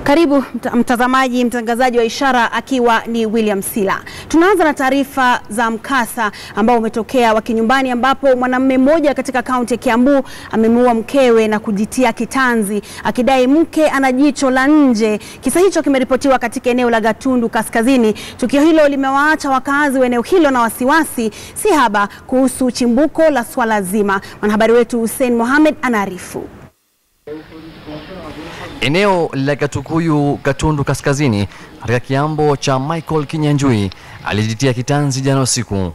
Karibu mtazamaji, mtangazaji wa ishara akiwa ni William Sila. Tunaanza na taarifa za mkasa ambao umetokea wa kinyumbani, ambapo mwanamume mmoja katika kaunti ya Kiambu amemuua mkewe na kujitia kitanzi akidai mke ana jicho la nje. Kisa hicho kimeripotiwa katika eneo la Gatundu Kaskazini. Tukio hilo limewaacha wakazi wa eneo hilo na wasiwasi si haba kuhusu chimbuko la swala zima. Mwanahabari wetu Hussein Mohamed anaarifu. Eneo la Gatukuyu, Gatundu Kaskazini, katika kiambo cha Michael Kinyanjui alijitia kitanzi jana usiku.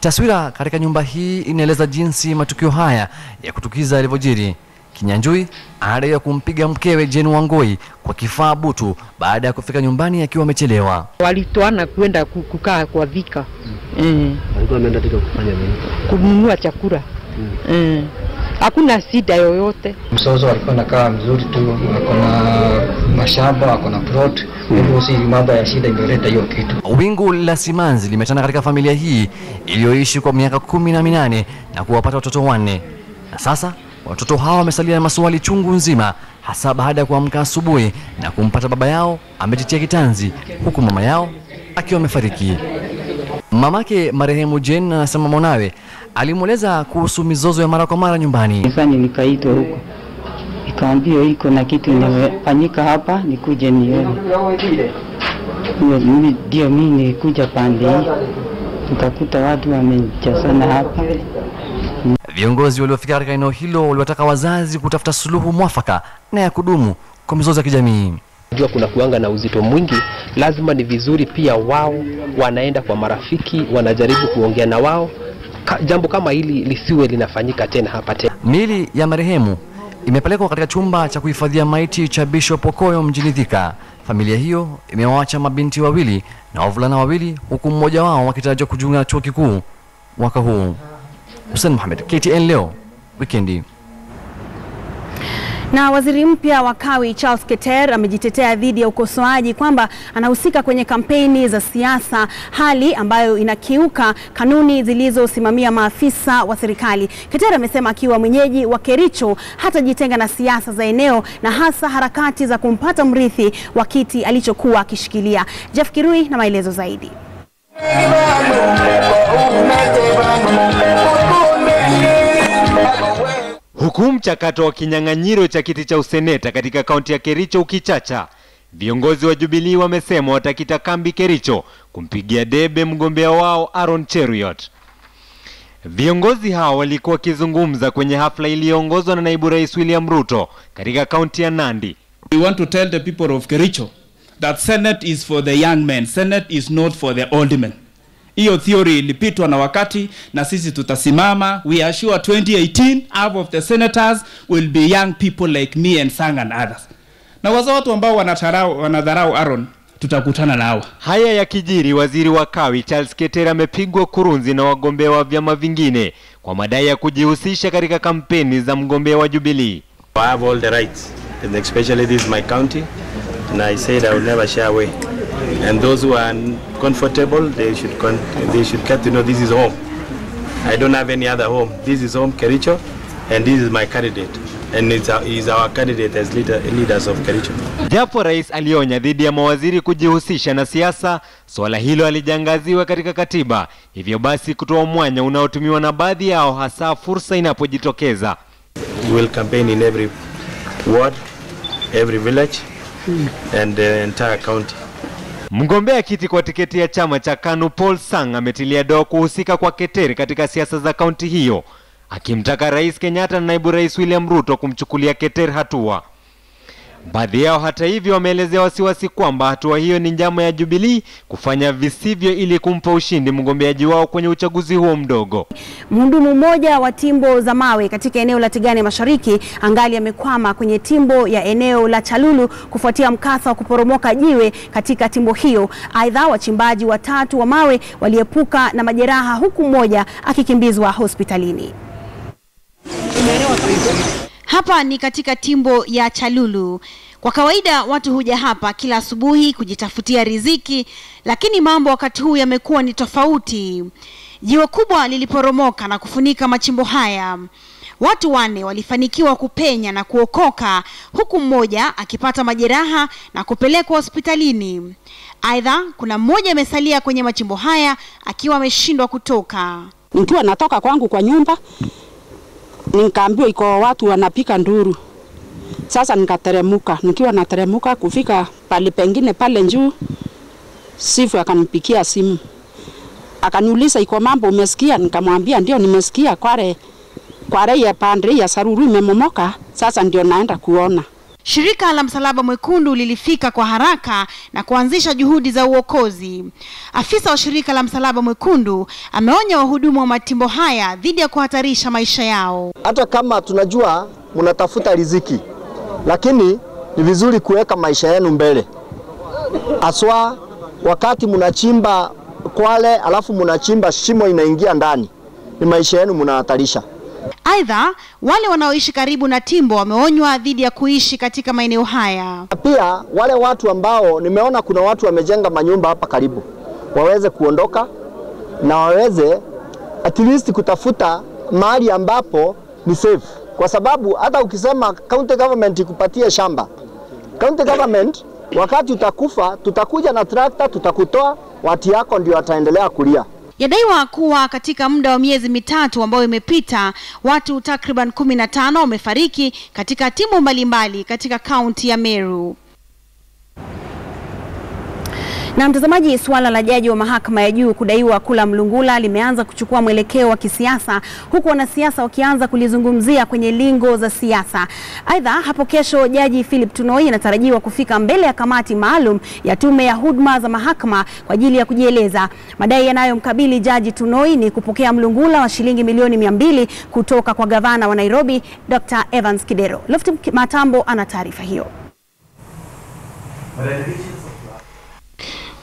Taswira katika nyumba hii inaeleza jinsi matukio haya ya kutukiza yalivyojiri. Kinyanjui anadai kumpiga mkewe Jane Wangoi kwa kifaa butu baada ya kufika nyumbani akiwa amechelewa. Walitoana kwenda kukaa kwa Thika. Walikuwa wameenda Thika kufanya nini? Kununua chakula. Hakuna shida yoyote. Msozo alikuwa anakaa mzuri tu, akona mashamba, akona plot. Hivyo si mambo ya shida imeleta hiyo kitu. Wingu la simanzi limetanda katika familia hii iliyoishi kwa miaka 18 na kuwapata watoto 4. Na sasa watoto hao wamesalia na maswali chungu nzima, hasa baada ya kuamka asubuhi na kumpata baba yao amejitia kitanzi huku mama yao akiwa amefariki. Mamake marehemu Jane anasema mwanawe alimueleza kuhusu mizozo ya mara kwa mara nyumbani. Sasa nikaitwa huko, nikaambiwa iko na kitu inafanyika hapa, nikuje nione. Ndio mimi nikuja pande hii, nikakuta watu wamejazana hapa. Viongozi waliofika katika eneo hilo waliwataka wazazi kutafuta suluhu mwafaka na ya kudumu kwa mizozo ya kijamii. Unajua kuna kuanga na uzito mwingi, lazima ni vizuri pia wao wanaenda kwa marafiki, wanajaribu kuongea na wao. Jambo kama hili lisiwe linafanyika tena hapa tena. Miili ya marehemu imepelekwa katika chumba cha kuhifadhia maiti cha Bishop Okoyo mjini Thika. Familia hiyo imewaacha mabinti wawili na wavulana wawili, huku mmoja wao akitarajiwa kujiunga na chuo kikuu mwaka huu. Hussein Mohamed, KTN leo Weekendi. Na waziri mpya wa Kawi Charles Keter amejitetea dhidi ya ukosoaji kwamba anahusika kwenye kampeni za siasa, hali ambayo inakiuka kanuni zilizosimamia maafisa wa serikali. Keter amesema akiwa mwenyeji wa Kericho hatajitenga na siasa za eneo na hasa harakati za kumpata mrithi wa kiti alichokuwa akishikilia. Jeff Kirui na maelezo zaidi. Huku mchakato wa kinyang'anyiro cha kiti cha useneta katika kaunti ya Kericho ukichacha, viongozi wa Jubilee wamesema watakita kambi Kericho kumpigia debe mgombea wao Aaron Cheruiyot. Viongozi hao walikuwa wakizungumza kwenye hafla iliyoongozwa na naibu rais William Ruto katika kaunti ya Nandi. We want to tell the people of Kericho that Senate is for the young men, Senate is not for the old men. Hiyo theory ilipitwa na wakati, na sisi tutasimama. We are sure 2018 half of the senators will be young people like me and Sang and others. Na watu ambao wanadharau Aaron tutakutana nao. Haya ya kijiri, waziri wa Kawi Charles Keter amepigwa kurunzi na wagombea wa vyama vingine kwa madai ya kujihusisha katika kampeni za mgombea wa Jubilee. I have all the rights, and especially this is my county, and I said I will never shy away. And those who are comfortable, they should get to know this is home. I don't have any other home. This is home, Kericho, and this is my candidate. And he's our candidate as leaders of Kericho. Japo rais alionya dhidi ya mawaziri kujihusisha na siasa, swala hilo alijangaziwa katika katiba. Hivyo basi kutoa mwanya unaotumiwa na baadhi yao, hasa fursa inapojitokeza. We will campaign in every ward, every village, and the entire county. Mgombea kiti kwa tiketi ya chama cha KANU Paul Sang ametilia doa kuhusika kwa Keter katika siasa za kaunti hiyo, akimtaka Rais Kenyatta na naibu rais William Ruto kumchukulia Keter hatua. Baadhi yao hata hivyo wameelezea wasiwasi kwamba hatua hiyo ni njama ya Jubilee kufanya visivyo ili kumpa ushindi mgombeaji wao kwenye uchaguzi huo mdogo. Mhudumu mmoja wa timbo za mawe katika eneo la Tigani Mashariki angali amekwama kwenye timbo ya eneo la Chalulu kufuatia mkasa wa kuporomoka jiwe katika timbo hiyo. Aidha, wachimbaji watatu wa mawe waliepuka na majeraha, huku mmoja akikimbizwa hospitalini. Hapa ni katika timbo ya Chalulu. Kwa kawaida watu huja hapa kila asubuhi kujitafutia riziki, lakini mambo wakati huu yamekuwa ni tofauti. Jiwe kubwa liliporomoka na kufunika machimbo haya. Watu 4 walifanikiwa kupenya na kuokoka, huku mmoja akipata majeraha na kupelekwa hospitalini. Aidha, kuna mmoja amesalia kwenye machimbo haya akiwa ameshindwa kutoka. Nikiwa natoka kwangu kwa nyumba, nikaambiwa iko watu wanapika nduru. Sasa nikateremuka, nikiwa nateremuka kufika pale pengine pale juu, Sifu akanipigia simu. Akaniuliza iko mambo umesikia? Nikamwambia ndio nimesikia, kware ya pande ya Saruru imemomoka, sasa ndio naenda kuona. Shirika la Msalaba Mwekundu lilifika kwa haraka na kuanzisha juhudi za uokozi. Afisa wa shirika la Msalaba Mwekundu ameonya wahudumu wa matimbo haya dhidi ya kuhatarisha maisha yao. Hata kama tunajua mnatafuta riziki, lakini ni vizuri kuweka maisha yenu mbele. Aswa wakati mnachimba kwale alafu mnachimba shimo inaingia ndani, ni maisha yenu mnahatarisha. Aidha, wale wanaoishi karibu na timbo wameonywa dhidi ya kuishi katika maeneo haya. Pia wale watu ambao nimeona kuna watu wamejenga manyumba hapa karibu, waweze kuondoka na waweze at least kutafuta mahali ambapo ni safe, kwa sababu hata ukisema county government ikupatie shamba, county government wakati utakufa tutakuja na tractor tutakutoa, watu yako ndio wataendelea kulia. Yadaiwa kuwa katika muda wa miezi mitatu ambao imepita, watu takriban 15 wamefariki katika timu mbalimbali katika kaunti ya Meru. Na mtazamaji, suala la jaji wa mahakama ya juu kudaiwa kula mlungula limeanza kuchukua mwelekeo wa kisiasa, huku wanasiasa wakianza kulizungumzia kwenye lingo za siasa. Aidha, hapo kesho jaji Philip Tunoi anatarajiwa kufika mbele ya kamati maalum ya tume ya huduma za mahakama kwa ajili ya kujieleza. Madai yanayomkabili jaji Tunoi ni kupokea mlungula wa shilingi milioni 200 kutoka kwa gavana wa Nairobi Dr. Evans Kidero. Lofty Matambo ana taarifa hiyo.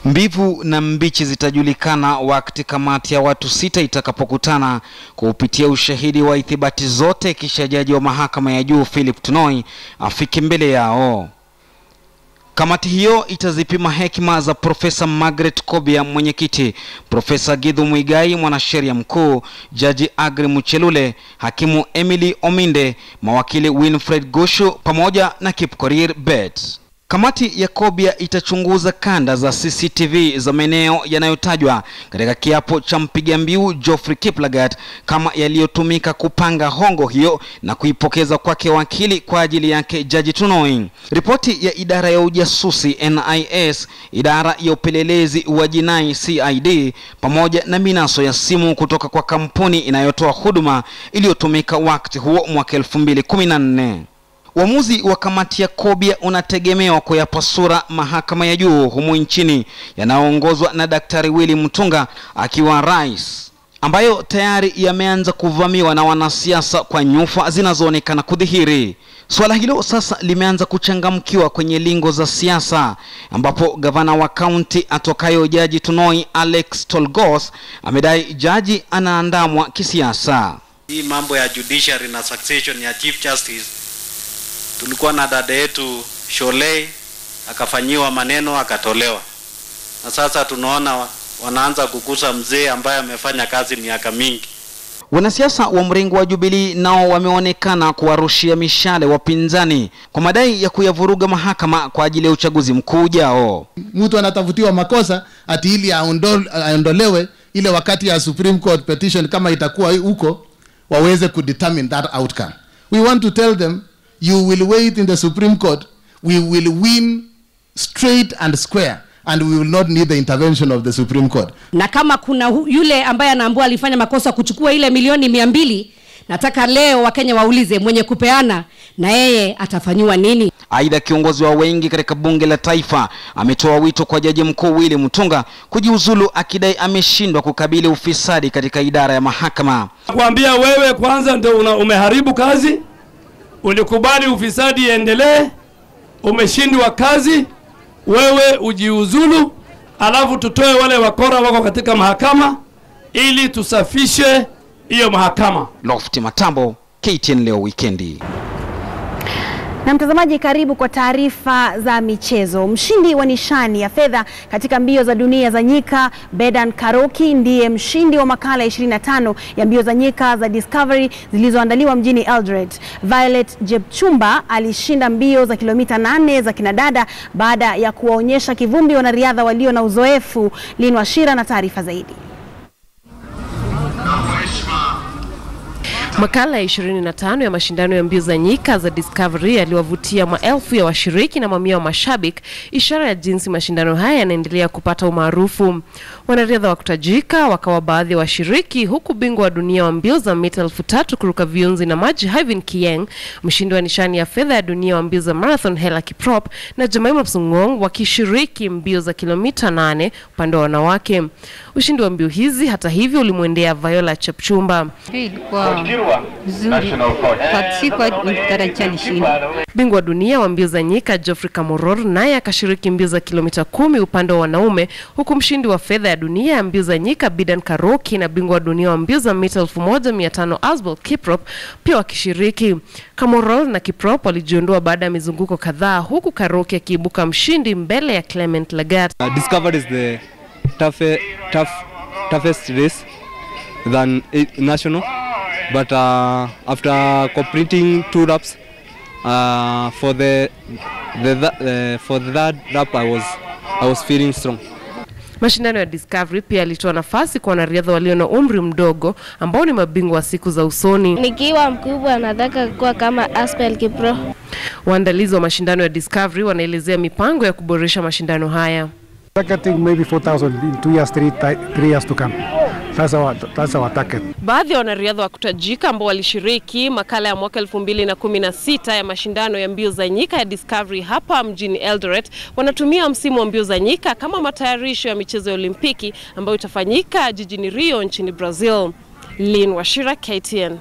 Mbivu na mbichi zitajulikana wakati kamati ya watu 6 itakapokutana kupitia ushahidi wa ithibati zote, kisha jaji wa mahakama ya juu Philip Tunoi afike mbele yao. Kamati hiyo itazipima hekima za Profesa Margaret Kobia mwenyekiti, Profesa Githu Muigai mwanasheria mkuu, Jaji Agri Muchelule, hakimu Emily Ominde, mawakili Winfred Goshu pamoja na Kipkorir Bet. Kamati ya Kobia itachunguza kanda za CCTV za maeneo yanayotajwa katika kiapo cha mpiga mbiu Geoffrey Kiplagat kama yaliyotumika kupanga hongo hiyo na kuipokeza kwake wakili kwa ajili yake Jaji Tunoi. Ripoti ya idara ya ujasusi NIS, idara ya upelelezi wa jinai CID pamoja na minaso ya simu kutoka kwa kampuni inayotoa huduma iliyotumika wakati huo mwaka 2014. Uamuzi wa kamati ya Kobia unategemewa kuyapa sura mahakama ya juu humu nchini yanayoongozwa na Daktari Willy Mutunga akiwa rais, ambayo tayari yameanza kuvamiwa na wanasiasa kwa nyufa zinazoonekana kudhihiri. Swala hilo sasa limeanza kuchangamkiwa kwenye lingo za siasa, ambapo gavana wa kaunti atokayo Jaji Tunoi Alex Tolgos amedai jaji anaandamwa kisiasa. Hii mambo ya judiciary na succession ya Chief Justice, tulikuwa na dada yetu Sholei akafanyiwa maneno akatolewa, na sasa tunaona wanaanza kukusa mzee ambaye amefanya kazi miaka mingi. Wanasiasa wa mrengo wa Jubilee nao wameonekana kuwarushia mishale wapinzani kwa madai ya kuyavuruga mahakama kwa ajili ya uchaguzi mkuu ujao. Mtu anatafutiwa makosa ati ili aondolewe ile wakati ya Supreme Court petition kama itakuwa huko waweze kudetermine that outcome. We want to tell them you will wait in the Supreme Court, we will win straight and square, and we will not need the intervention of the Supreme Court. Na kama kuna yule ambaye anaambiwa alifanya makosa kuchukua ile milioni 200, nataka leo Wakenya waulize mwenye kupeana na yeye atafanywa nini. Aidha, kiongozi wa wengi katika bunge la taifa ametoa wito kwa Jaji Mkuu Willy Mutunga kujiuzulu, akidai ameshindwa kukabili ufisadi katika idara ya mahakama. Nakwambia wewe kwanza ndio umeharibu kazi, ulikubali ufisadi endelee, umeshindwa kazi, wewe ujiuzulu, alafu tutoe wale wakora wako katika mahakama ili tusafishe hiyo mahakama. Lofty Matambo, KTN leo wikendi. Na mtazamaji, karibu kwa taarifa za michezo. Mshindi wa nishani ya fedha katika mbio za dunia za nyika Bedan Karoki ndiye mshindi wa makala 25 ya mbio za nyika za Discovery zilizoandaliwa mjini Eldoret. Violet Jepchumba alishinda mbio za kilomita 8 za kinadada baada ya kuwaonyesha kivumbi wanariadha walio na uzoefu. Lin Washira na taarifa zaidi. Makala ya 25 ya mashindano ya mbio za nyika za Discovery yaliwavutia maelfu ya washiriki na mamia wa mashabiki, ishara ya jinsi mashindano haya yanaendelea kupata umaarufu. Wanariadha wa kutajika wakawa baadhi ya washiriki, huku bingwa wa dunia wa mbio za mita 3000 kuruka viunzi na maji Hyvin Kieng, mshindi wa nishani ya fedha ya dunia wa mbio za marathon Hela Kiprop na Jemima Psung'ong wakishiriki mbio za kilomita 8 upande wa wanawake. Ushindi wa mbio hizi hata hivyo ulimwendea Viola Chepchumba. Bingwa wa dunia wa mbio za nyika Geoffrey Kamworor naye akashiriki mbio za kilomita 10 upande wa wanaume, huku mshindi wa fedha ya dunia ya mbio za nyika Bedan Karoki na bingwa wa dunia wa mbio za mita 1500 Asbel Kiprop pia wakishiriki. Kamworor na Kiprop walijiondoa baada ya mizunguko kadhaa, huku Karoki akiibuka mshindi mbele ya Clement Lagat. Discovered is the toughest race than national, but after completing 2 laps, for the third lap I was feeling strong. Mashindano ya Discovery pia yalitoa nafasi kwa wanariadha walio na umri mdogo ambao ni mabingwa wa siku za usoni. Nikiwa mkubwa nataka kuwa kama Asbel Kiprop. Waandalizi wa mashindano ya Discovery wanaelezea mipango ya kuboresha mashindano haya. Targeting maybe 4,000 in 2 years, 3 years to come. That's our target. Baadhi ya wanariadha wa kutajika ambao walishiriki makala ya mwaka 2016 ya mashindano ya mbio za nyika ya Discovery hapa mjini Eldoret wanatumia msimu wa mbio za nyika kama matayarisho ya michezo ya Olimpiki ambayo itafanyika jijini Rio nchini Brazil. Lin Washira, KTN.